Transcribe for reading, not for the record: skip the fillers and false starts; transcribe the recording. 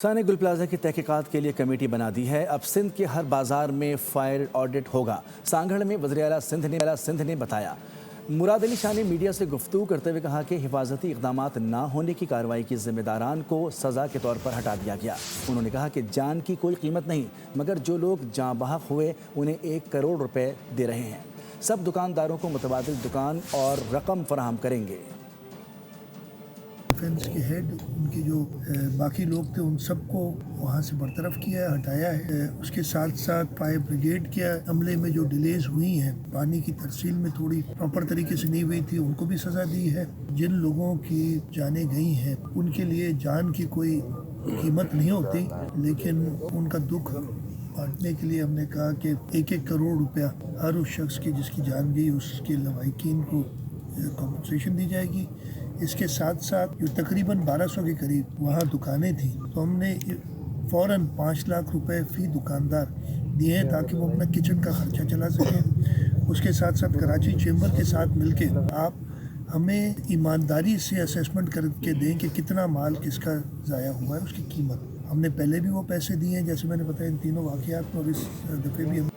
ثانی گل پلازا کی تحقیقات کے لیے کمیٹی بنا دی ہے۔ اب سندھ کے ہر بازار میں فائر آڈٹ ہوگا۔ سانگھڑ میں وزیر اعلیٰ سندھ نے بتایا۔ مراد علی شاہ نے میڈیا سے گفتگو کرتے ہوئے کہا کہ حفاظتی اقدامات نہ ہونے کی کارروائی کی ذمہ داران کو سزا کے طور پر ہٹا دیا گیا۔ انہوں نے کہا کہ جان کی کوئی قیمت نہیں، مگر جو لوگ جاں بحق ہوئے انہیں 1 کروڑ روپے دے رہے ہیں۔ سب دکانداروں کو متبادل دکان اور رقم فراہم کریں گے۔ ڈیفنس کے ہیڈ ان کے جو باقی لوگ تھے ان سب کو وہاں سے برطرف کیا ہے، ہٹایا ہے۔ اس کے ساتھ ساتھ فائر بریگیڈ کے عملے میں جو ڈیلیز ہوئی ہیں، پانی کی ترسیل میں تھوڑی پراپر طریقے سے نہیں ہوئی تھی، ان کو بھی سزا دی ہے۔ جن لوگوں کی جانیں گئی ہیں ان کے لیے جان کی کوئی قیمت نہیں ہوتی، لیکن ان کا دکھ بانٹنے کے لیے ہم نے کہا کہ 1 کروڑ روپیہ ہر اس شخص کی جس کی جان گئی اس کے لواحقین کو کمپنسیشن دی جائے گی۔ اس کے ساتھ ساتھ جو تقریباً 1200 کے قریب وہاں دکانیں تھیں، تو ہم نے فوراً 5 لاکھ روپے فی دکاندار دیے ہیں تاکہ وہ اپنا کچن کا خرچہ چلا سکیں۔ اس کے ساتھ ساتھ کراچی چیمبر کے ساتھ مل کے آپ ہمیں ایمانداری سے اسیسمنٹ کر کے دیں کہ کتنا مال کس کا ضائع ہوا ہے، اس کی قیمت۔ ہم نے پہلے بھی وہ پیسے دیے ہیں، جیسے میں نے بتایا ان تینوں واقعات میں، اور اس دفعے بھی ہم